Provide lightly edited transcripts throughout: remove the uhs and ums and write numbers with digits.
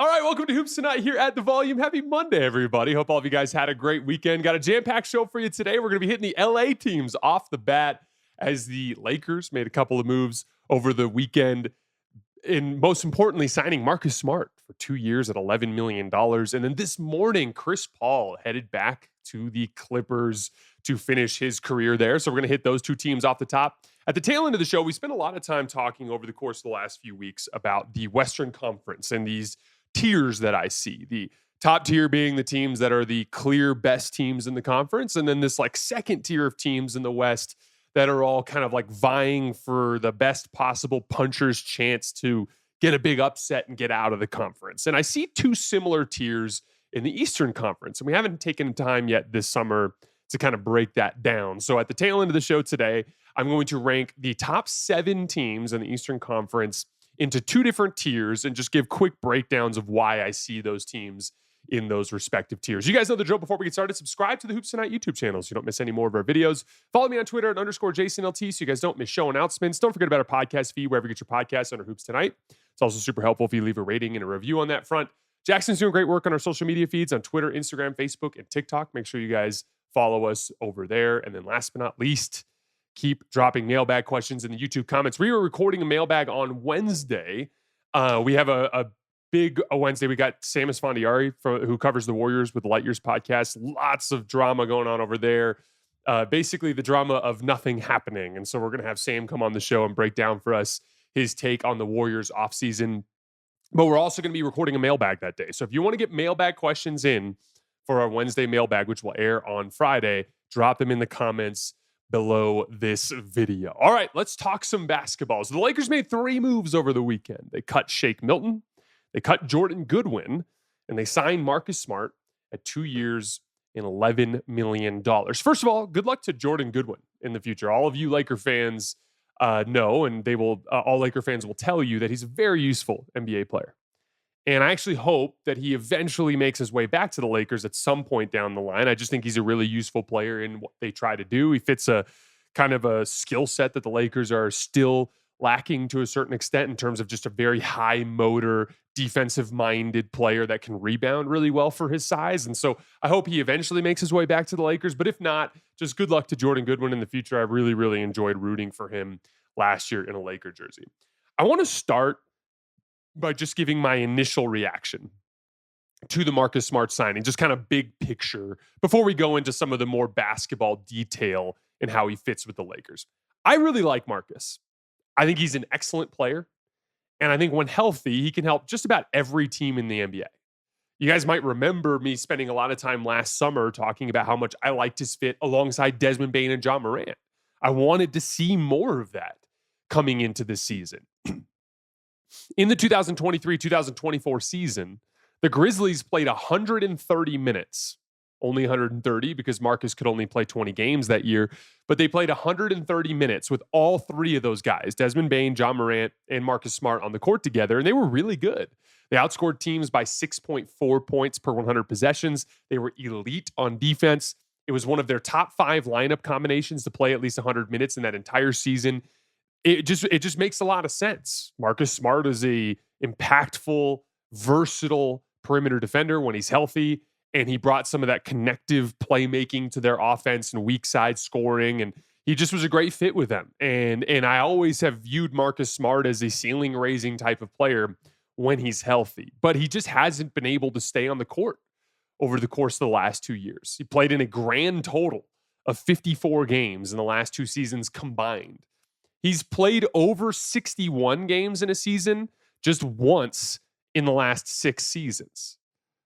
All right, welcome to Hoops Tonight here at The Volume. Happy Monday, everybody. Hope all of you guys had a great weekend. Got a jam-packed show for you today. We're going to be hitting the LA teams off the bat as the Lakers made a couple of moves over the weekend, and most importantly, signing Marcus Smart for 2 years at $11 million. And then this morning, Chris Paul headed back to the Clippers to finish his career there. So we're going to hit those two teams off the top. At the tail end of the show, we spent a lot of time talking over the course of the last few weeks about the Western Conference and these tiers that I see. The top tier being the teams that are the clear best teams in the conference, and then this like second tier of teams in the West that are all kind of like vying for the best possible puncher's chance to get a big upset and get out of the conference. And I see two similar tiers in the Eastern Conference, and we haven't taken time yet this summer to kind of break that down. So at the tail end of the show today, I'm going to rank the top 7 teams in the Eastern Conference into two different tiers and just give quick breakdowns of why I see those teams in those respective tiers. You guys know the drill. Before we get started, subscribe to the Hoops Tonight YouTube channel so you don't miss any more of our videos. Follow me on Twitter at _JasonLT so you guys don't miss show announcements. Don't forget about our podcast feed wherever you get your podcasts under Hoops Tonight. It's also super helpful if you leave a rating and a review on that front. Jackson's doing great work on our social media feeds on Twitter, Instagram, Facebook, and TikTok. Make sure you guys follow us over there. And then last but not least, keep dropping mailbag questions in the YouTube comments. We were recording a mailbag on Wednesday. We have a big Wednesday. We got Sam Esfandiari who covers the Warriors with the Light Years podcast. Lots of drama going on over there. Basically the drama of nothing happening. And so we're going to have Sam come on the show and break down for us his take on the Warriors offseason. But we're also going to be recording a mailbag that day. So if you want to get mailbag questions in for our Wednesday mailbag, which will air on Friday, drop them in the comments below this video. All right, let's talk some basketball. So the Lakers made 3 moves over the weekend. They cut Shake Milton, they cut Jordan Goodwin, and they signed Marcus Smart at 2 years and $11 million. First of all, good luck to Jordan Goodwin in the future. All of you Laker fans know, and they will. All Laker fans will tell you that he's a very useful NBA player. And I actually hope that he eventually makes his way back to the Lakers at some point down the line. I just think he's a really useful player in what they try to do. He fits a kind of a skill set that the Lakers are still lacking to a certain extent in terms of just a very high motor, defensive-minded player that can rebound really well for his size. And so I hope he eventually makes his way back to the Lakers. But if not, just good luck to Jordan Goodwin in the future. I really, really enjoyed rooting for him last year in a Laker jersey. I want to start by just giving my initial reaction to the Marcus Smart signing, just kind of big picture, before we go into some of the more basketball detail and how he fits with the Lakers. I really like Marcus. I think he's an excellent player. And I think when healthy, he can help just about every team in the NBA. You guys might remember me spending a lot of time last summer talking about how much I liked his fit alongside Desmond Bane and John Morant. I wanted to see more of that coming into this season. In the 2023-2024 season, the Grizzlies played 130 minutes, only 130 because Marcus could only play 20 games that year, but they played 130 minutes with all 3 of those guys, Desmond Bane, John Morant, and Marcus Smart on the court together, and they were really good. They outscored teams by 6.4 points per 100 possessions. They were elite on defense. It was one of their top 5 lineup combinations to play at least 100 minutes in that entire season. It just makes a lot of sense. Marcus Smart is a impactful, versatile perimeter defender when he's healthy, and he brought some of that connective playmaking to their offense and weak side scoring, and he just was a great fit with them. And I always have viewed Marcus Smart as a ceiling-raising type of player when he's healthy, but he just hasn't been able to stay on the court over the course of the last 2 years. He played in a grand total of 54 games in the last 2 seasons combined. He's played over 61 games in a season just once in the last 6 seasons.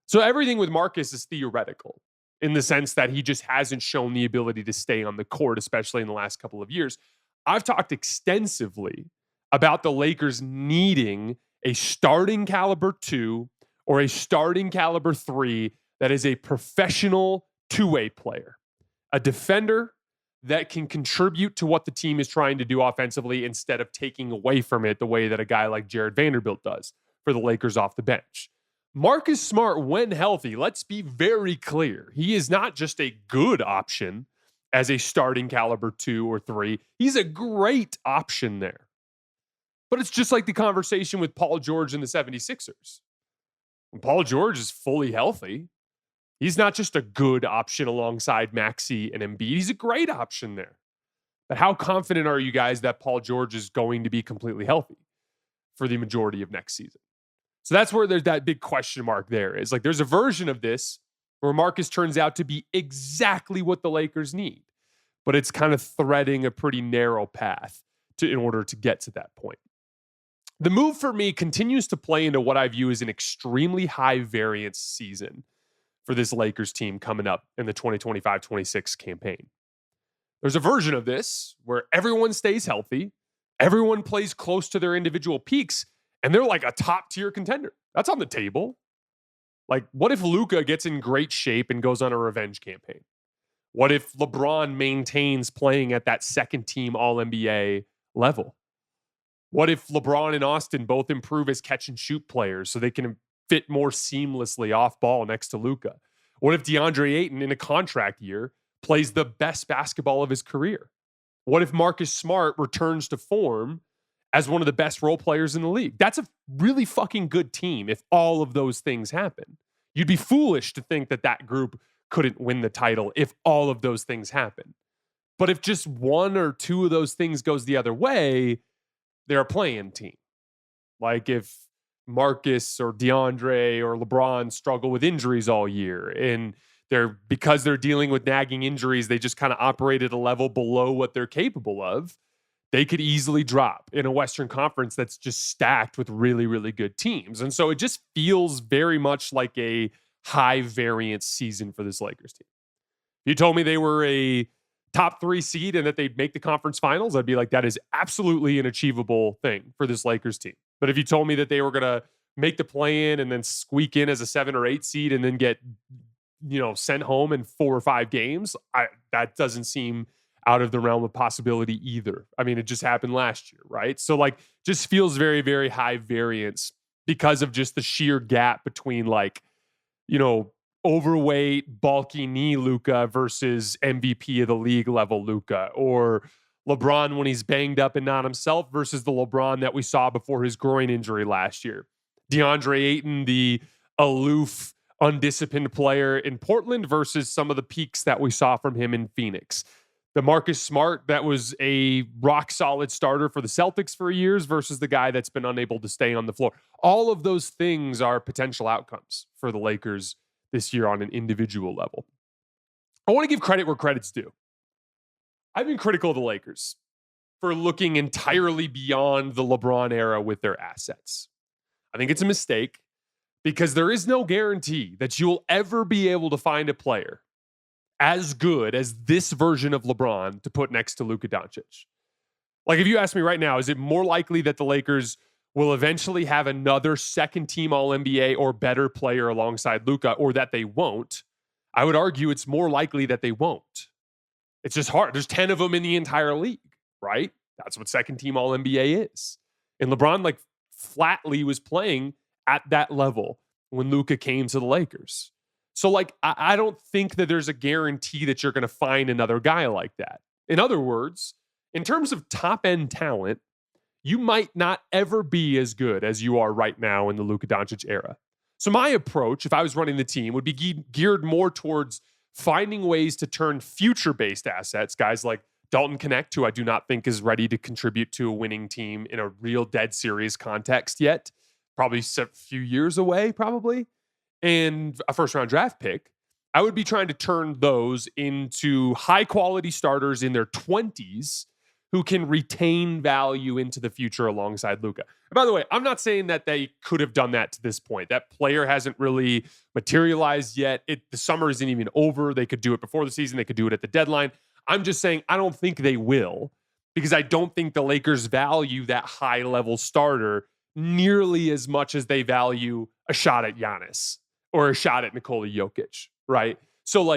So everything with Marcus is theoretical in the sense that he just hasn't shown the ability to stay on the court, especially in the last couple of years. I've talked extensively about the Lakers needing a starting caliber 2 or a starting caliber 3 that is a professional two-way player, a defender that can contribute to what the team is trying to do offensively instead of taking away from it the way that a guy like Jared Vanderbilt does for the Lakers off the bench. Marcus Smart, when healthy, let's be very clear, he is not just a good option as a starting caliber 2 or 3. He's a great option there. But it's just like the conversation with Paul George and the 76ers. Paul George is fully healthy. He's not just a good option alongside Maxey and Embiid. He's a great option there. But how confident are you guys that Paul George is going to be completely healthy for the majority of next season? So that's where there's that big question mark there. Is like there's a version of this where Marcus turns out to be exactly what the Lakers need, but it's kind of threading a pretty narrow path in order to get to that point. The move for me continues to play into what I view as an extremely high variance season for this Lakers team coming up in the 2025-26 campaign. There's a version of this where everyone stays healthy, everyone plays close to their individual peaks, and they're like a top tier contender. That's on the table. Like, what if Luka gets in great shape and goes on a revenge campaign? What if LeBron maintains playing at that second team All-NBA level? What if LeBron and Austin both improve as catch and shoot players so they can fit more seamlessly off ball next to Luka? What if DeAndre Ayton in a contract year plays the best basketball of his career? What if Marcus Smart returns to form as one of the best role players in the league? That's a really fucking good team if all of those things happen. You'd be foolish to think that that group couldn't win the title if all of those things happen. But if just one or two of those things goes the other way, they're a playing team. Like if Marcus or DeAndre or LeBron struggle with injuries all year and because they're dealing with nagging injuries, they just kind of operate at a level below what they're capable of. They could easily drop in a Western Conference that's just stacked with really, really good teams. And so it just feels very much like a high variance season for this Lakers team. If you told me they were a top 3 seed and that they'd make the conference finals, I'd be like, that is absolutely an achievable thing for this Lakers team. But if you told me that they were going to make the play-in and then squeak in as a 7 or 8 seed and then get, sent home in 4 or 5 games, that doesn't seem out of the realm of possibility either. I mean, it just happened last year, right? So like, just feels very, very high variance because of just the sheer gap between overweight, bulky knee Luka versus MVP of the league level Luka, or LeBron when he's banged up and not himself versus the LeBron that we saw before his groin injury last year. DeAndre Ayton, the aloof, undisciplined player in Portland versus some of the peaks that we saw from him in Phoenix. The Marcus Smart that was a rock solid starter for the Celtics for years versus the guy that's been unable to stay on the floor. All of those things are potential outcomes for the Lakers this year on an individual level. I want to give credit where credit's due. I've been critical of the Lakers for looking entirely beyond the LeBron era with their assets. I think it's a mistake because there is no guarantee that you'll ever be able to find a player as good as this version of LeBron to put next to Luka Doncic. Like, if you ask me right now, is it more likely that the Lakers will eventually have another second team All-NBA or better player alongside Luka, or that they won't? I would argue it's more likely that they won't. It's just hard. There's 10 of them in the entire league, right? That's what second team All-NBA is. And LeBron flatly was playing at that level when Luka came to the Lakers. So I don't think that there's a guarantee that you're going to find another guy like that. In other words, in terms of top end talent, you might not ever be as good as you are right now in the Luka Doncic era. So my approach, if I was running the team, would be geared more towards finding ways to turn future-based assets, guys like Dalton Connect, who I do not think is ready to contribute to a winning team in a real dead series context yet, probably a few years away, probably, and a first-round draft pick. I would be trying to turn those into high-quality starters in their 20s who can retain value into the future alongside Luka. And by the way, I'm not saying that they could have done that to this point. That player hasn't really materialized yet. The summer isn't even over. They could do it before the season. They could do it at the deadline. I'm just saying I don't think they will, because I don't think the Lakers value that high-level starter nearly as much as they value a shot at Giannis or a shot at Nikola Jokic, right? So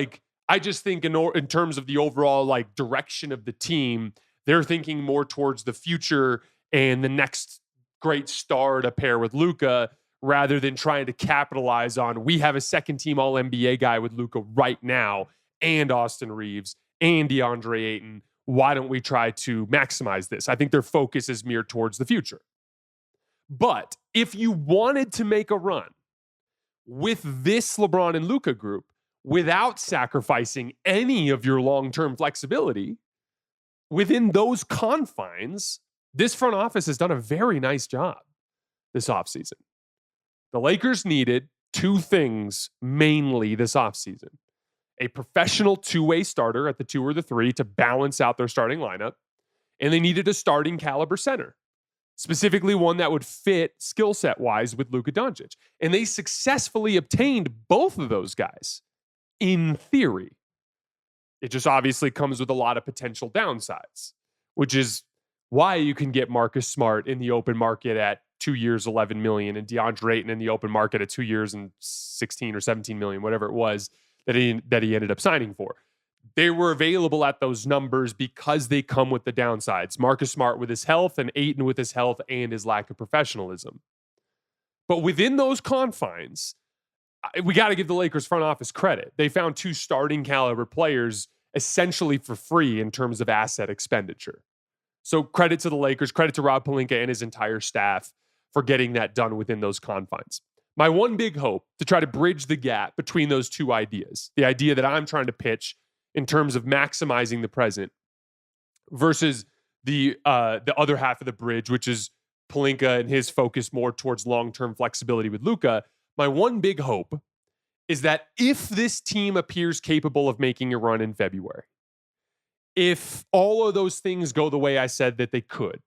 I just think in terms of the overall direction of the team, they're thinking more towards the future and the next great star to pair with Luka, rather than trying to capitalize on, we have a second team All-NBA guy with Luka right now and Austin Reeves and DeAndre Ayton. Why don't we try to maximize this? I think their focus is mere towards the future. But if you wanted to make a run with this LeBron and Luka group, without sacrificing any of your long-term flexibility, within those confines, this front office has done a very nice job this offseason. The Lakers needed two things mainly this offseason: a professional two-way starter at the 2 or the 3 to balance out their starting lineup, and they needed a starting caliber center, specifically one that would fit skill set wise with Luka Doncic. And they successfully obtained both of those guys in theory. It just obviously comes with a lot of potential downsides, which is why you can get Marcus Smart in the open market at 2 years, $11 million, and DeAndre Ayton in the open market at 2 years and 16 or 17 million, whatever it was that he ended up signing for. They were available at those numbers because they come with the downsides. Marcus Smart with his health and Ayton with his health and his lack of professionalism. But within those confines, we got to give the Lakers front office credit. They found two starting caliber players essentially for free in terms of asset expenditure. So credit to the Lakers, credit to Rob Pelinka and his entire staff for getting that done within those confines. My one big hope to try to bridge the gap between those two ideas, the idea that I'm trying to pitch in terms of maximizing the present versus the other half of the bridge, which is Pelinka and his focus more towards long-term flexibility with Luka. My one big hope is that if this team appears capable of making a run in February, if all of those things go the way I said that they could,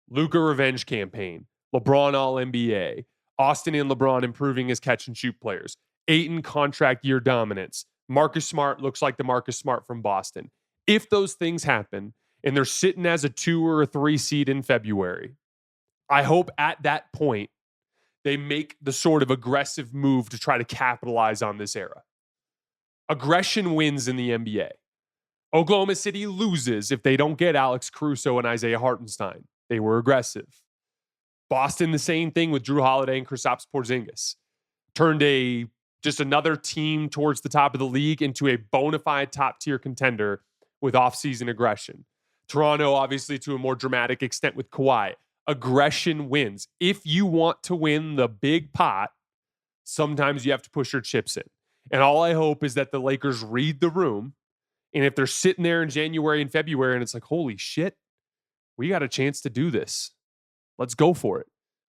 Luka revenge campaign, LeBron All-NBA, Austin and LeBron improving as catch-and-shoot players, Ayton contract year dominance, Marcus Smart looks like the Marcus Smart from Boston. If those things happen and they're sitting as a 2 or a 3 seed in February, I hope at that point they make the sort of aggressive move to try to capitalize on this era. Aggression wins in the NBA. Oklahoma City loses if they don't get Alex Caruso and Isaiah Hartenstein. They were aggressive. Boston, the same thing with Drew Holiday and Kristaps Porzingis. Turned just another team towards the top of the league into a bona fide top-tier contender with offseason aggression. Toronto, obviously, to a more dramatic extent with Kawhi. Aggression wins. If you want to win the big pot, sometimes you have to push your chips in. And all I hope is that the Lakers read the room. And if they're sitting there in January and February and it's like, holy shit, we got a chance to do this. Let's go for it.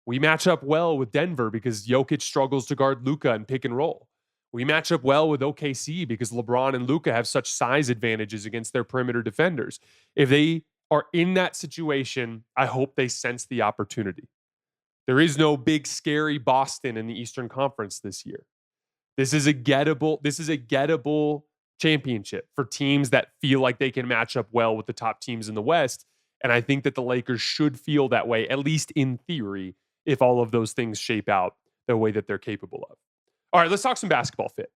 We match up well with Denver because Jokic struggles to guard Luka and pick and roll. We match up well with OKC because LeBron and Luka have such size advantages against their perimeter defenders. If they are in that situation, I hope they sense the opportunity. There is no big, scary Boston in the Eastern Conference this year. This is a gettable championship for teams that feel like they can match up well with the top teams in the West. And I think that the Lakers should feel that way, at least in theory, if all of those things shape out the way that they're capable of. All right, let's talk some basketball fit.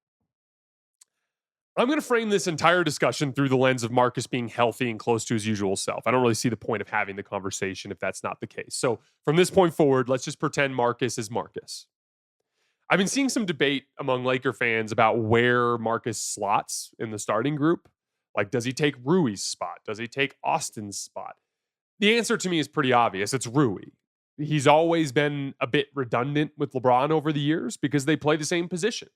I'm going to frame this entire discussion through the lens of Marcus being healthy and close to his usual self. I don't really see the point of having the conversation if that's not the case. So from this point forward, let's just pretend Marcus is Marcus. I've been seeing some debate among Laker fans about where Marcus slots in the starting group. Like, does he take Rui's spot? Does he take Austin's spot? The answer to me is pretty obvious. It's Rui. He's always been a bit redundant with LeBron over the years because they play the same position.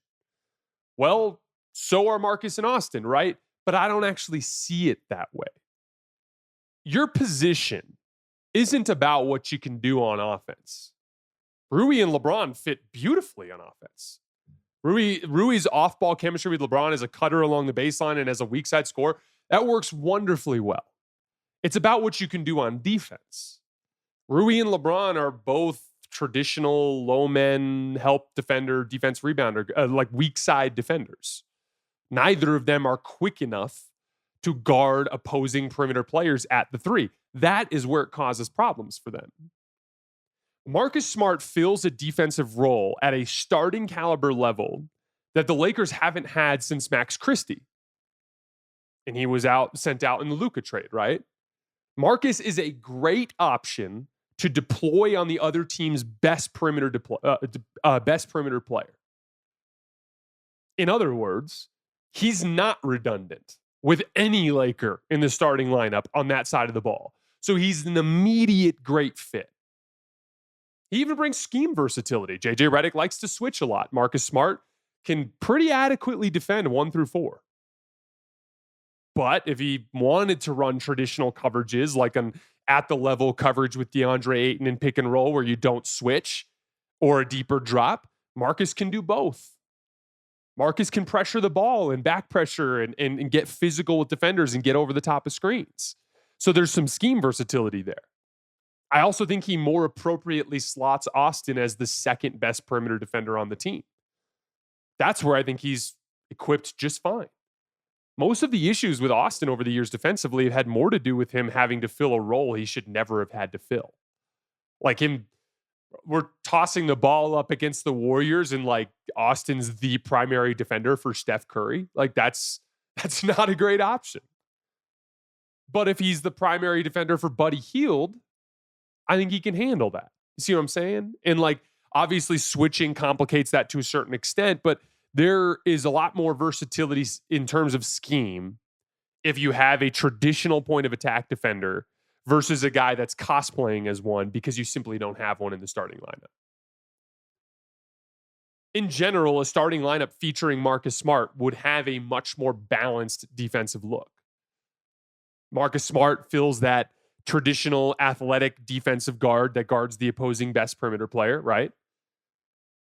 Well, so are Marcus and Austin, right? But I don't actually see it that way. Your position isn't about what you can do on offense. Rui and LeBron fit beautifully on offense. Rui's off-ball chemistry with LeBron as a cutter along the baseline and as a weak side scorer, that works wonderfully well. It's about what you can do on defense. Rui and LeBron are both traditional low-men, help defender, defense rebounder, like weak side defenders. Neither of them are quick enough to guard opposing perimeter players at the 3. That is where it causes problems for them. Marcus Smart fills a defensive role at a starting caliber level that the Lakers haven't had since Max Christie. And he was sent out in the Luka trade, right? Marcus is a great option to deploy on the other team's best perimeter player. In other words, he's not redundant with any Laker in the starting lineup on that side of the ball. So he's an immediate great fit. He even brings scheme versatility. JJ Redick likes to switch a lot. Marcus Smart can pretty adequately defend 1 through 4. But if he wanted to run traditional coverages, like an at the level coverage with DeAndre Ayton and pick and roll where you don't switch, or a deeper drop, Marcus can do both. Marcus can pressure the ball and back pressure and get physical with defenders and get over the top of screens. So there's some scheme versatility there. I also think he more appropriately slots Austin as the second best perimeter defender on the team. That's where I think he's equipped just fine. Most of the issues with Austin over the years defensively have had more to do with him having to fill a role he should never have had to fill. Like him, we're tossing the ball up against the Warriors and like Austin's the primary defender for Steph Curry. Like that's not a great option. But if he's the primary defender for Buddy Hield, I think he can handle that. You see what I'm saying? And like, obviously switching complicates that to a certain extent, but there is a lot more versatility in terms of scheme if you have a traditional point of attack defender versus a guy that's cosplaying as one because you simply don't have one in the starting lineup. In general, a starting lineup featuring Marcus Smart would have a much more balanced defensive look. Marcus Smart fills that traditional athletic defensive guard that guards the opposing best perimeter player, right?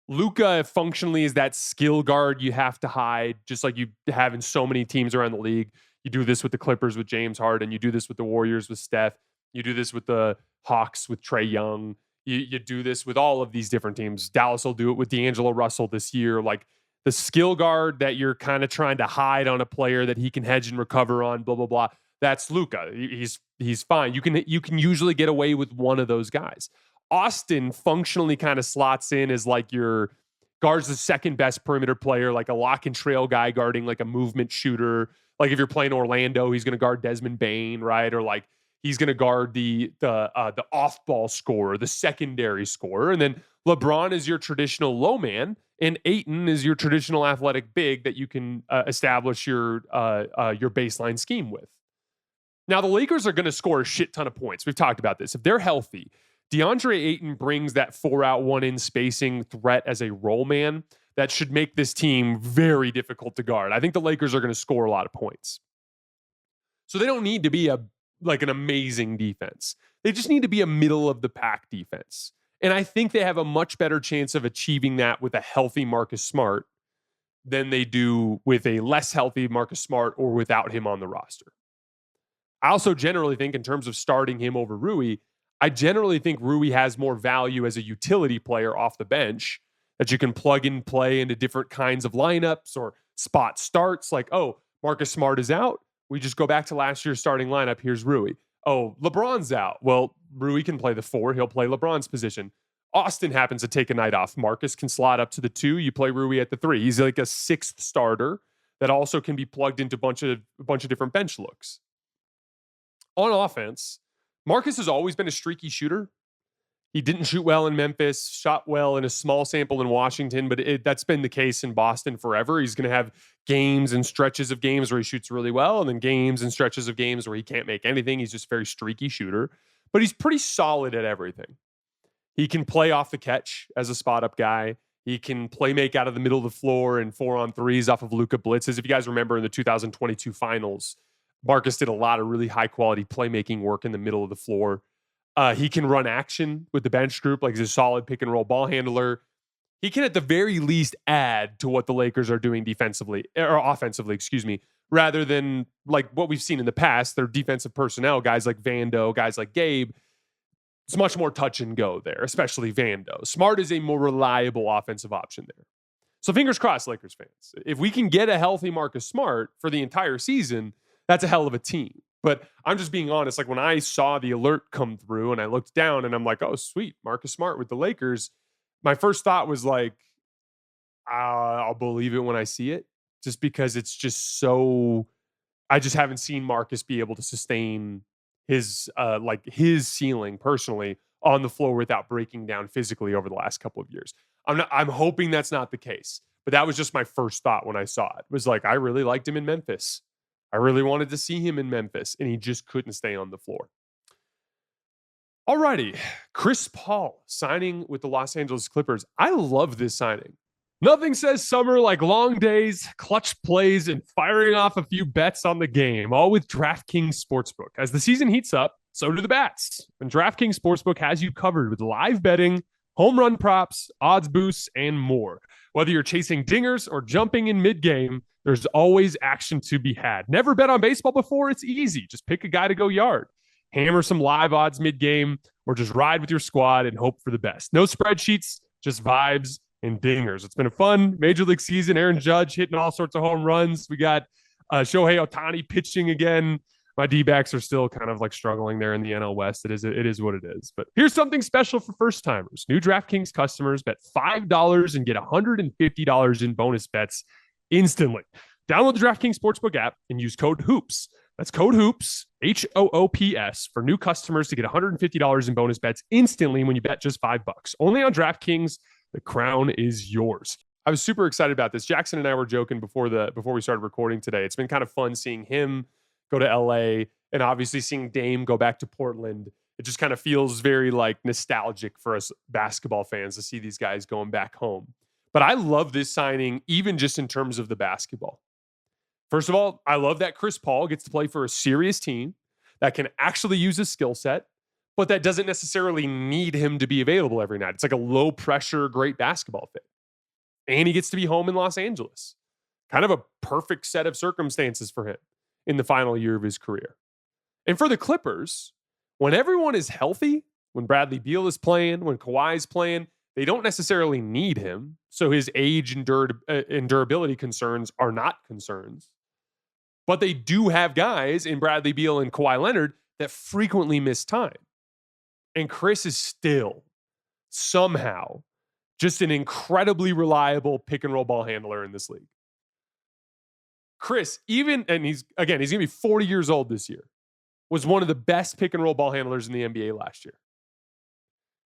Luka functionally is that skill guard you have to hide, just like you have in so many teams around the league. You do this with the Clippers with James Harden. You do this with the Warriors with Steph. You do this with the Hawks with Trae Young. You do this with all of these different teams. Dallas will do it with D'Angelo Russell this year. Like the skill guard that you're kind of trying to hide on a player that he can hedge and recover on, blah, blah, blah. That's Luka. He's fine. You can usually get away with one of those guys. Austin functionally kind of slots in as like your guards the second best perimeter player, like a lock and trail guy guarding like a movement shooter. Like if you're playing Orlando, he's going to guard Desmond Bane, right? Or like he's going to guard the off ball scorer, the secondary scorer, and then LeBron is your traditional low man, and Ayton is your traditional athletic big that you can establish your baseline scheme with. Now the Lakers are going to score a shit ton of points. We've talked about this. If they're healthy, DeAndre Ayton brings that 4-out, 1-in spacing threat as a roll man that should make this team very difficult to guard. I think the Lakers are going to score a lot of points. So they don't need to be an amazing defense. They just need to be a middle of the pack defense. And I think they have a much better chance of achieving that with a healthy Marcus Smart than they do with a less healthy Marcus Smart or without him on the roster. I also generally think in terms of starting him over Rui, I generally think Rui has more value as a utility player off the bench that you can plug and play into different kinds of lineups or spot starts. Like, oh, Marcus Smart is out. We just go back to last year's starting lineup. Here's Rui. Oh, LeBron's out. Well, Rui can play the 4. He'll play LeBron's position. Austin happens to take a night off. Marcus can slot up to the 2. You play Rui at the 3. He's like a 6th starter that also can be plugged into a bunch of different bench looks. On offense, Marcus has always been a streaky shooter. He didn't shoot well in Memphis, shot well in a small sample in Washington, but that's been the case in Boston forever. He's going to have games and stretches of games where he shoots really well, and then games and stretches of games where he can't make anything. He's just a very streaky shooter, but he's pretty solid at everything. He can play off the catch as a spot-up guy. He can play make out of the middle of the floor and 4-on-3s off of Luka blitzes. If you guys remember in the 2022 finals, Marcus did a lot of really high-quality playmaking work in the middle of the floor. He can run action with the bench group, like he's a solid pick-and-roll ball handler. He can, at the very least, add to what the Lakers are doing defensively, or offensively, rather than like what we've seen in the past. Their defensive personnel, guys like Vando, guys like Gabe, it's much more touch and go there, especially Vando. Smart is a more reliable offensive option there. So fingers crossed, Lakers fans. If we can get a healthy Marcus Smart for the entire season, that's a hell of a team. But I'm just being honest. Like when I saw the alert come through and I looked down and I'm like, oh, sweet, Marcus Smart with the Lakers. My first thought was like, I'll believe it when I see it, just because it's just so, I just haven't seen Marcus be able to sustain his ceiling personally on the floor without breaking down physically over the last couple of years. I'm hoping that's not the case, but that was just my first thought when I saw it. It was like, I really liked him in Memphis. I really wanted to see him in Memphis, and he just couldn't stay on the floor. Alrighty, Chris Paul signing with the Los Angeles Clippers. I love this signing. Nothing says summer like long days, clutch plays, and firing off a few bets on the game, all with DraftKings Sportsbook. As the season heats up, so do the bats. And DraftKings Sportsbook has you covered with live betting, home run props, odds boosts, and more. Whether you're chasing dingers or jumping in mid-game, there's always action to be had. Never bet on baseball before? It's easy. Just pick a guy to go yard. Hammer some live odds mid-game, or just ride with your squad and hope for the best. No spreadsheets, just vibes and dingers. It's been a fun Major League season. Aaron Judge hitting all sorts of home runs. We got Shohei Ohtani pitching again. My D-backs are still kind of like struggling there in the NL West. It is what it is. But here's something special for first-timers. New DraftKings customers bet $5 and get $150 in bonus bets instantly. Download the DraftKings Sportsbook app and use code HOOPS. That's code HOOPS, HOOPS, for new customers to get $150 in bonus bets instantly when you bet just $5. Only on DraftKings. The crown is yours. I was super excited about this. Jackson and I were joking before we started recording today. It's been kind of fun seeing him go to LA and obviously seeing Dame go back to Portland. It just kind of feels very like nostalgic for us basketball fans to see these guys going back home. But I love this signing, even just in terms of the basketball. First of all, I love that Chris Paul gets to play for a serious team that can actually use his skill set, but that doesn't necessarily need him to be available every night. It's like a low pressure, great basketball fit. And he gets to be home in Los Angeles. Kind of a perfect set of circumstances for him in the final year of his career. And for the Clippers, when everyone is healthy, when Bradley Beal is playing, when Kawhi is playing, they don't necessarily need him. So his age and durability concerns are not concerns. But they do have guys in Bradley Beal and Kawhi Leonard that frequently miss time. And Chris is still somehow just an incredibly reliable pick and roll ball handler in this league. Chris, he's going to be 40 years old this year, was one of the best pick and roll ball handlers in the NBA last year.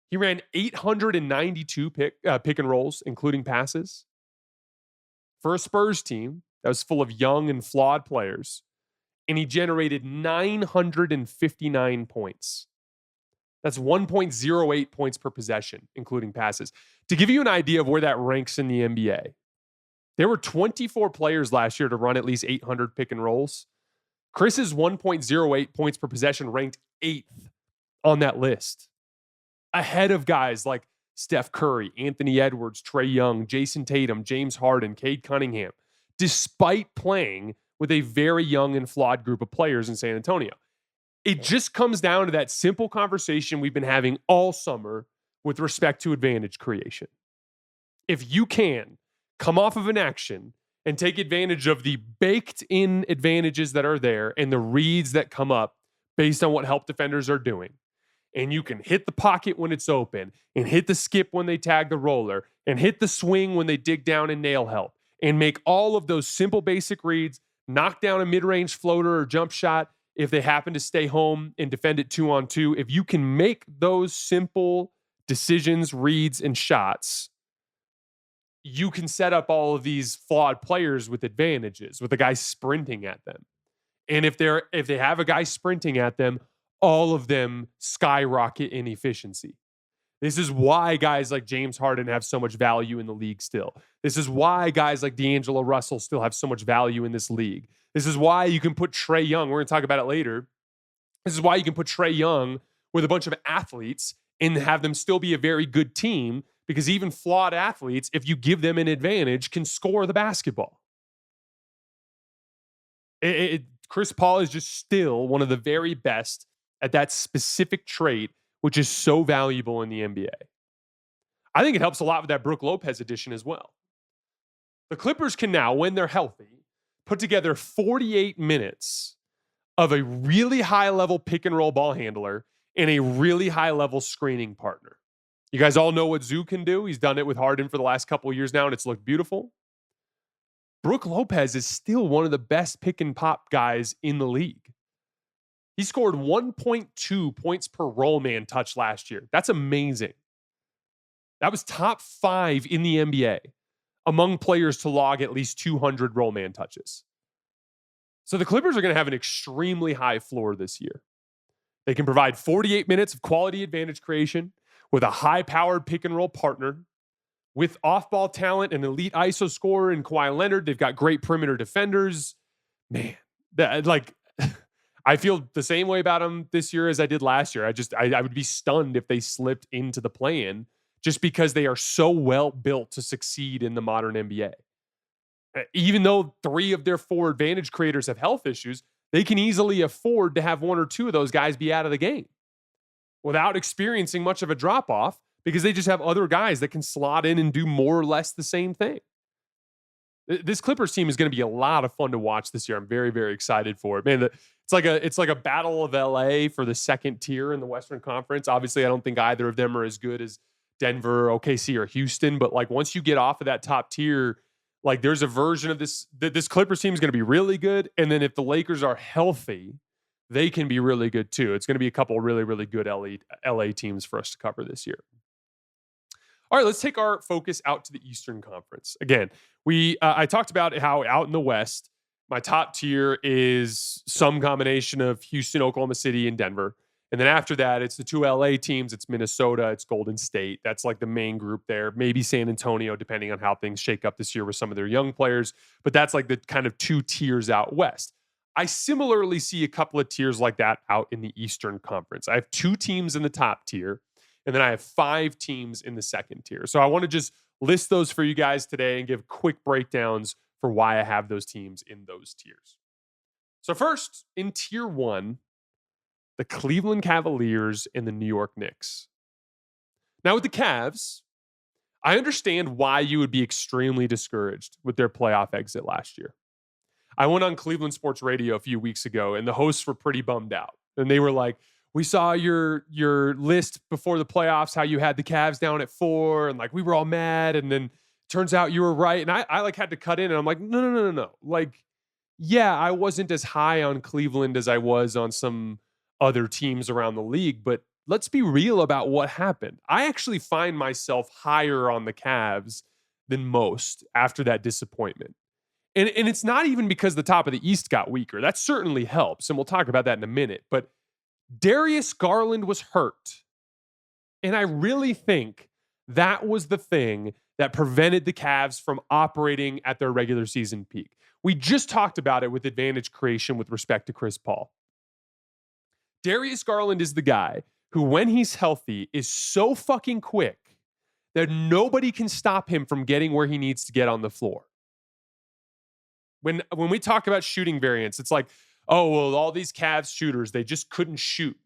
He ran 892 pick and rolls, including passes, for a Spurs team that was full of young and flawed players, and he generated 959 points. That's 1.08 points per possession, including passes. To give you an idea of where that ranks in the NBA, there were 24 players last year to run at least 800 pick and rolls. Chris's 1.08 points per possession ranked 8th on that list, ahead of guys like Steph Curry, Anthony Edwards, Trae Young, Jason Tatum, James Harden, Cade Cunningham, despite playing with a very young and flawed group of players in San Antonio. It just comes down to that simple conversation we've been having all summer with respect to advantage creation. If you can come off of an action and take advantage of the baked-in advantages that are there and the reads that come up based on what help defenders are doing, and you can hit the pocket when it's open, and hit the skip when they tag the roller, and hit the swing when they dig down and nail help, and make all of those simple basic reads, knock down a mid-range floater or jump shot if they happen to stay home and defend it 2-on-2. If you can make those simple decisions, reads, and shots, you can set up all of these flawed players with advantages, with a guy sprinting at them. And if they have a guy sprinting at them, all of them skyrocket in efficiency. This is why guys like James Harden have so much value in the league still. This is why guys like D'Angelo Russell still have so much value in this league. This is why you can put Trae Young, we're going to talk about it later. This is why you can put Trae Young with a bunch of athletes and have them still be a very good team, because even flawed athletes, if you give them an advantage, can score the basketball. Chris Paul is just still one of the very best at that specific trait, which is so valuable in the NBA. I think it helps a lot with that Brook Lopez addition as well. The Clippers can now, when they're healthy, put together 48 minutes of a really high-level pick-and-roll ball handler and a really high-level screening partner. You guys all know what Zoo can do. He's done it with Harden for the last couple of years now, and it's looked beautiful. Brook Lopez is still one of the best pick-and-pop guys in the league. He scored 1.2 points per roll man touch last year. That's amazing. That was top 5 in the NBA among players to log at least 200 roll man touches. So the Clippers are going to have an extremely high floor this year. They can provide 48 minutes of quality advantage creation with a high-powered pick-and-roll partner. With off-ball talent and elite ISO scorer in Kawhi Leonard, they've got great perimeter defenders. Man, I feel the same way about them this year as I did last year. I would be stunned if they slipped into the play-in just because they are so well built to succeed in the modern NBA. Even though 3 of their 4 advantage creators have health issues, they can easily afford to have 1 or 2 of those guys be out of the game without experiencing much of a drop-off because they just have other guys that can slot in and do more or less the same thing. This Clippers team is going to be a lot of fun to watch this year. I'm very, very excited for it. Man, it's like a battle of LA for the second tier in the Western Conference. Obviously, I don't think either of them are as good as Denver, OKC, or Houston. But like once you get off of that top tier, like there's a version of this Clippers team is going to be really good. And then if the Lakers are healthy, they can be really good too. It's going to be a couple really, really good LA teams for us to cover this year. All right, let's take our focus out to the Eastern Conference. Again, I talked about how out in the West, my top tier is some combination of Houston, Oklahoma City, and Denver. And then after that, it's the 2 LA teams. It's Minnesota, it's Golden State. That's like the main group there. Maybe San Antonio, depending on how things shake up this year with some of their young players. But that's like the kind of 2 tiers out West. I similarly see a couple of tiers like that out in the Eastern Conference. I have 2 teams in the top tier. And then I have 5 teams in the second tier. So I want to just list those for you guys today and give quick breakdowns for why I have those teams in those tiers. So first, in tier 1, the Cleveland Cavaliers and the New York Knicks. Now with the Cavs, I understand why you would be extremely discouraged with their playoff exit last year. I went on Cleveland Sports Radio a few weeks ago, and the hosts were pretty bummed out. And they were like, we saw your list before the playoffs, how you had the Cavs down at 4, and like we were all mad, and then turns out you were right. And I like had to cut in, and I'm like, no. Like, yeah, I wasn't as high on Cleveland as I was on some other teams around the league, but let's be real about what happened. I actually find myself higher on the Cavs than most after that disappointment. And it's not even because the top of the East got weaker. That certainly helps, and we'll talk about that in a minute. But Darius Garland was hurt. And I really think that was the thing that prevented the Cavs from operating at their regular season peak. We just talked about it with advantage creation with respect to Chris Paul. Darius Garland is the guy who, when he's healthy, is so fucking quick that nobody can stop him from getting where he needs to get on the floor. When we talk about shooting variants, it's like, oh, well, all these Cavs shooters, they just couldn't shoot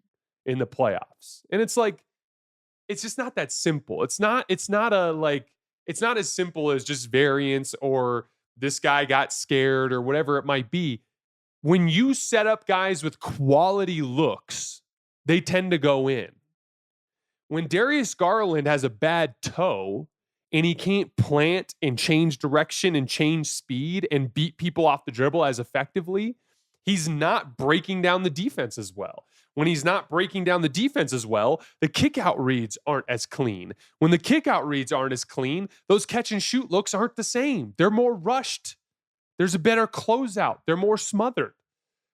in the playoffs. And it's like, it's just not that simple. It's not as simple as just variance or this guy got scared or whatever it might be. When you set up guys with quality looks, they tend to go in. When Darius Garland has a bad toe and he can't plant and change direction and change speed and beat people off the dribble as effectively, he's not breaking down the defense as well. When he's not breaking down the defense as well, the kickout reads aren't as clean. When the kickout reads aren't as clean, those catch and shoot looks aren't the same. They're more rushed. There's a better closeout. They're more smothered.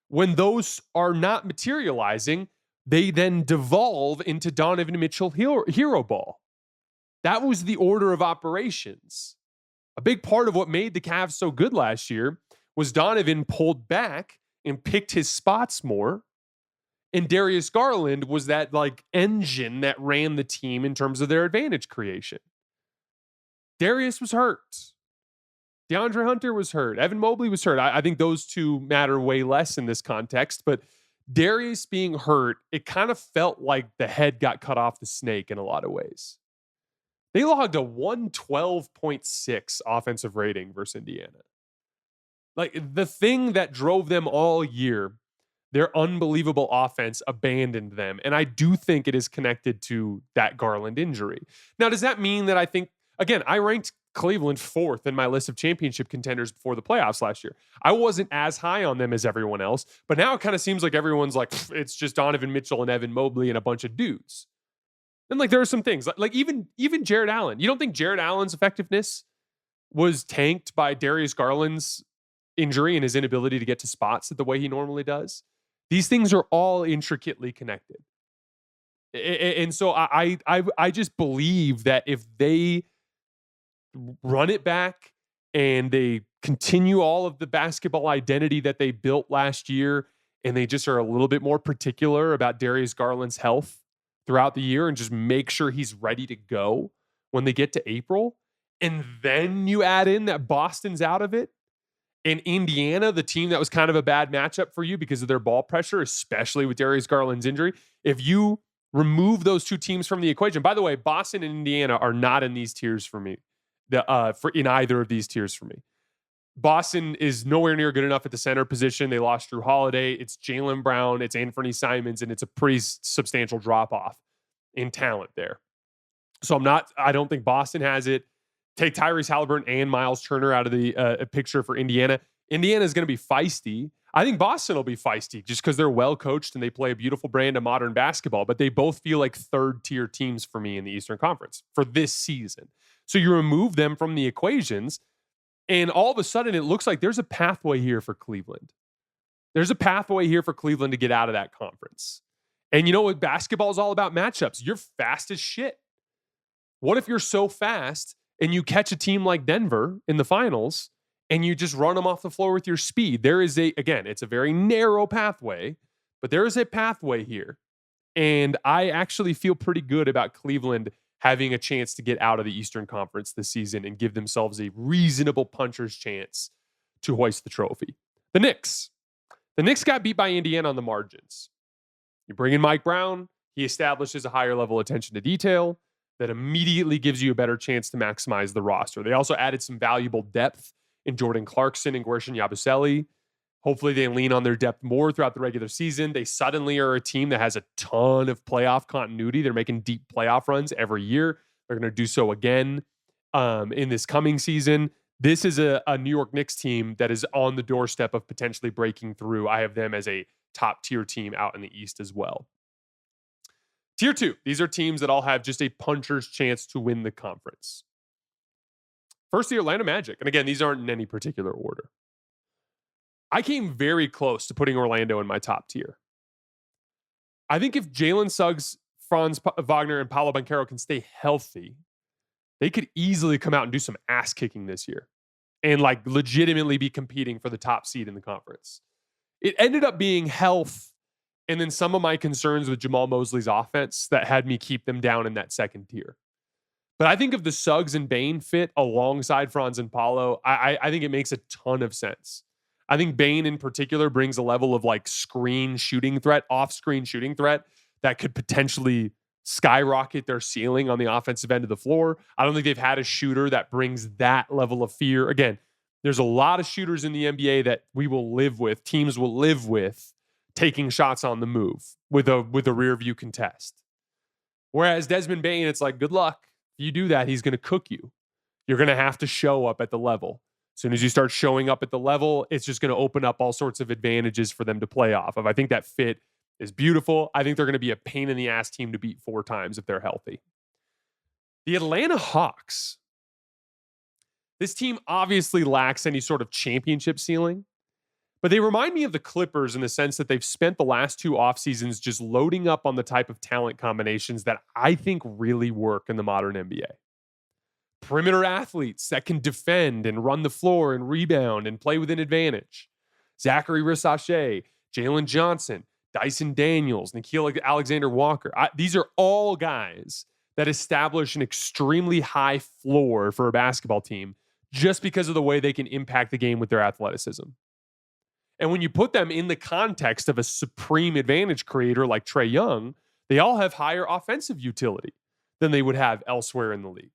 When those are not materializing, they then devolve into Donovan Mitchell hero ball. That was the order of operations. A big part of what made the Cavs so good last year was Donovan pulled back and picked his spots more. And Darius Garland was that like engine that ran the team in terms of their advantage creation. Darius was hurt. DeAndre Hunter was hurt. Evan Mobley was hurt. I think those two matter way less in this context, but Darius being hurt, it kind of felt like the head got cut off the snake in a lot of ways. They logged a 112.6 offensive rating versus Indiana. Like the thing that drove them all year, their unbelievable offense abandoned them. And I do think it is connected to that Garland injury. Now, does that mean that I think, again, I ranked Cleveland 4th in my list of championship contenders before the playoffs last year. I wasn't as high on them as everyone else, but now it kind of seems like everyone's like, it's just Donovan Mitchell and Evan Mobley and a bunch of dudes. And like, there are some things like even Jared Allen. You don't think Jared Allen's effectiveness was tanked by Darius Garland's injury and his inability to get to spots the way he normally does? These things are all intricately connected. And so I just believe that if they run it back and they continue all of the basketball identity that they built last year, and they just are a little bit more particular about Darius Garland's health throughout the year and just make sure he's ready to go when they get to April. And then you add in that Boston's out of it, and Indiana, the team that was kind of a bad matchup for you because of their ball pressure, especially with Darius Garland's injury. If you remove those two teams from the equation, by the way, Boston and Indiana are not in these tiers for me. In either of these tiers for me. Boston is nowhere near good enough at the center position. They lost Drew Holiday. It's Jaylen Brown. It's Anthony Simons, and it's a pretty substantial drop off in talent there. So I don't think Boston has it. Take Tyrese Halliburton and Miles Turner out of the picture for Indiana. Indiana is going to be feisty. I think Boston will be feisty just because they're well coached and they play a beautiful brand of modern basketball, but they both feel like third tier teams for me in the Eastern Conference for this season. So you remove them from the equations, and all of a sudden it looks like there's a pathway here for Cleveland. There's a pathway here for Cleveland to get out of that conference. And you know what? Basketball is all about matchups. You're fast as shit. What if you're so fast and you catch a team like Denver in the finals and you just run them off the floor with your speed? There is again, it's a very narrow pathway, but there is a pathway here. And I actually feel pretty good about Cleveland having a chance to get out of the Eastern Conference this season and give themselves a reasonable puncher's chance to hoist the trophy. The Knicks. The Knicks got beat by Indiana on the margins. You bring in Mike Brown. He establishes a higher level attention to detail that immediately gives you a better chance to maximize the roster. They also added some valuable depth in Jordan Clarkson and Guerschon Yabusele. Hopefully they lean on their depth more throughout the regular season. They suddenly are a team that has a ton of playoff continuity. They're making deep playoff runs every year. They're going to do so again in this coming season. This is a New York Knicks team that is on the doorstep of potentially breaking through. I have them as a top tier team out in the East as well. Tier 2, these are teams that all have just a puncher's chance to win the conference. First, the Orlando Magic. And again, these aren't in any particular order. I came very close to putting Orlando in my top tier. I think if Jalen Suggs, Franz Wagner, and Paolo Banchero can stay healthy, they could easily come out and do some ass kicking this year and like legitimately be competing for the top seed in the conference. It ended up being health and then some of my concerns with Jamal Mosley's offense that had me keep them down in that second tier. But I think if the Suggs and Bane fit alongside Franz and Paolo, I think it makes a ton of sense. I think Bane in particular brings a level of like screen shooting threat, off-screen shooting threat that could potentially skyrocket their ceiling on the offensive end of the floor. I don't think they've had a shooter that brings that level of fear. Again, there's a lot of shooters in the NBA that we will live with, teams will live with taking shots on the move with a rear view contest. Whereas Desmond Bane, it's like, good luck. If you do that, he's going to cook you. You're going to have to show up at the level. As soon as you start showing up at the level, it's just going to open up all sorts of advantages for them to play off of. I think that fit is beautiful. I think they're going to be a pain in the ass team to beat 4 times if they're healthy. The Atlanta Hawks. This team obviously lacks any sort of championship ceiling, but they remind me of the Clippers in the sense that they've spent the last 2 off seasons just loading up on the type of talent combinations that I think really work in the modern NBA. Perimeter athletes that can defend and run the floor and rebound and play with an advantage. Zachary Rissache, Jalen Johnson, Dyson Daniels, Nikhil Alexander-Walker. These are all guys that establish an extremely high floor for a basketball team just because of the way they can impact the game with their athleticism. And when you put them in the context of a supreme advantage creator like Trae Young, they all have higher offensive utility than they would have elsewhere in the league.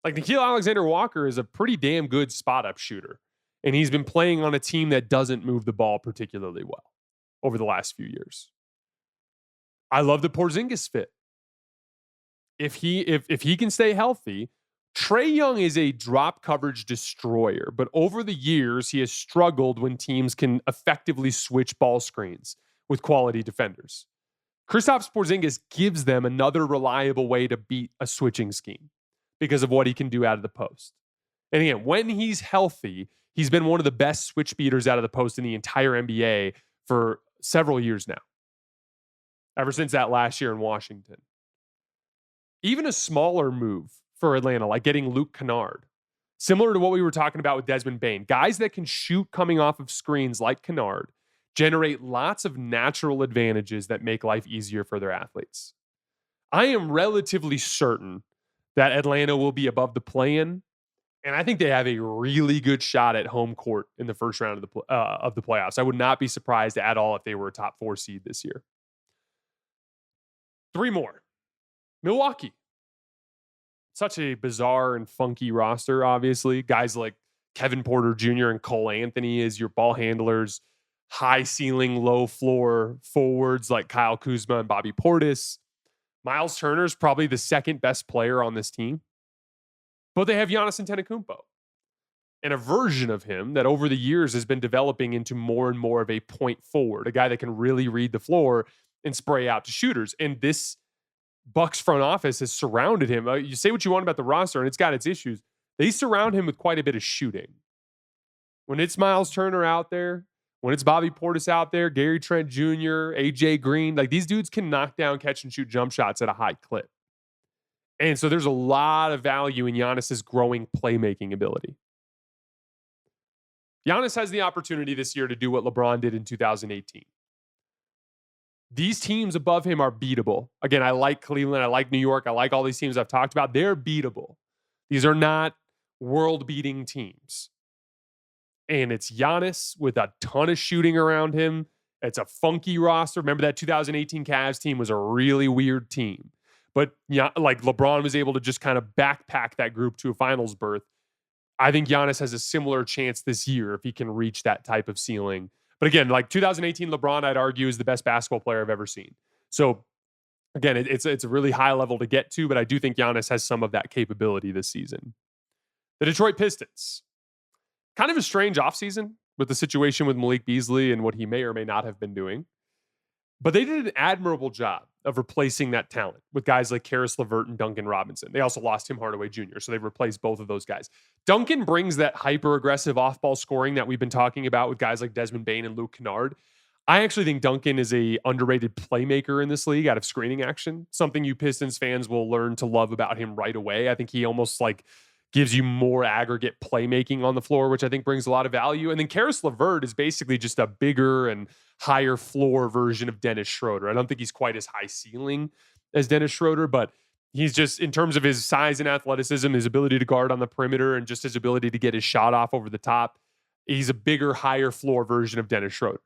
Like Nikhil Alexander-Walker is a pretty damn good spot-up shooter, and he's been playing on a team that doesn't move the ball particularly well over the last few years. I love the Porzingis fit. If he can stay healthy, Trae Young is a drop coverage destroyer, but over the years, he has struggled when teams can effectively switch ball screens with quality defenders. Kristaps Porzingis gives them another reliable way to beat a switching scheme because of what he can do out of the post. And again, when he's healthy, he's been one of the best switch beaters out of the post in the entire NBA for several years now, ever since that last year in Washington. Even a smaller move for Atlanta, like getting Luke Kennard, similar to what we were talking about with Desmond Bane, guys that can shoot coming off of screens like Kennard generate lots of natural advantages that make life easier for their athletes. I am relatively certain that Atlanta will be above the play-in, and I think they have a really good shot at home court in the first round of the playoffs. I would not be surprised at all if they were a top 4 seed this year. 3 more. Milwaukee. Such a bizarre and funky roster, obviously. Guys like Kevin Porter Jr. and Cole Anthony as your ball handlers. High ceiling, low floor forwards like Kyle Kuzma and Bobby Portis. Miles Turner is probably the second best player on this team. But they have Giannis Antetokounmpo. And a version of him that over the years has been developing into more and more of a point forward. A guy that can really read the floor and spray out to shooters. And this Bucks front office has surrounded him. You say what you want about the roster, and it's got its issues. They surround him with quite a bit of shooting. When it's Miles Turner out there, when it's Bobby Portis out there, Gary Trent Jr., AJ Green, like these dudes can knock down, catch and shoot jump shots at a high clip. And so there's a lot of value in Giannis's growing playmaking ability. Giannis has the opportunity this year to do what LeBron did in 2018. These teams above him are beatable. Again, I like Cleveland. I like New York. I like all these teams I've talked about. They're beatable. These are not world-beating teams. And it's Giannis with a ton of shooting around him. It's a funky roster. Remember that 2018 Cavs team was a really weird team. But yeah, like LeBron was able to just kind of backpack that group to a finals berth. I think Giannis has a similar chance this year if he can reach that type of ceiling. But again, like 2018 LeBron, I'd argue, is the best basketball player I've ever seen. So again, it's a really high level to get to, but I do think Giannis has some of that capability this season. The Detroit Pistons. Kind of a strange offseason with the situation with Malik Beasley and what he may or may not have been doing. But they did an admirable job of replacing that talent with guys like Karis LeVert and Duncan Robinson. They also lost Tim Hardaway Jr., so they've replaced both of those guys. Duncan brings that hyper-aggressive off-ball scoring that we've been talking about with guys like Desmond Bane and Luke Kennard. I actually think Duncan is a underrated playmaker in this league out of screening action, something you Pistons fans will learn to love about him right away. I think he almost like gives you more aggregate playmaking on the floor, which I think brings a lot of value. And then Karis LeVert is basically just a bigger and higher floor version of Dennis Schroeder. I don't think he's quite as high ceiling as Dennis Schroeder, but he's just, in terms of his size and athleticism, his ability to guard on the perimeter, and just his ability to get his shot off over the top, he's a bigger, higher floor version of Dennis Schroeder.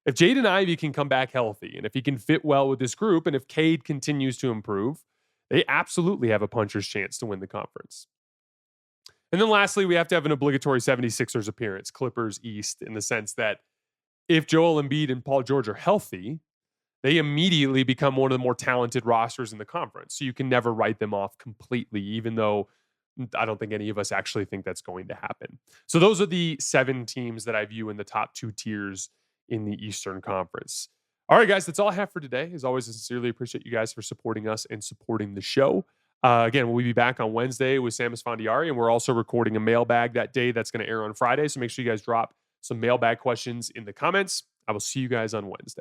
If Jaden Ivey can come back healthy, and if he can fit well with this group, and if Cade continues to improve, they absolutely have a puncher's chance to win the conference. And then lastly, we have to have an obligatory 76ers appearance, Clippers East, in the sense that if Joel Embiid and Paul George are healthy, they immediately become one of the more talented rosters in the conference. So you can never write them off completely, even though I don't think any of us actually think that's going to happen. So those are the 7 teams that I view in the top 2 tiers in the Eastern Conference. All right, guys, that's all I have for today. As always, I sincerely appreciate you guys for supporting us and supporting the show. Again, we'll be back on Wednesday with Sam Esfandiari, and we're also recording a mailbag that day that's going to air on Friday. So make sure you guys drop some mailbag questions in the comments. I will see you guys on Wednesday.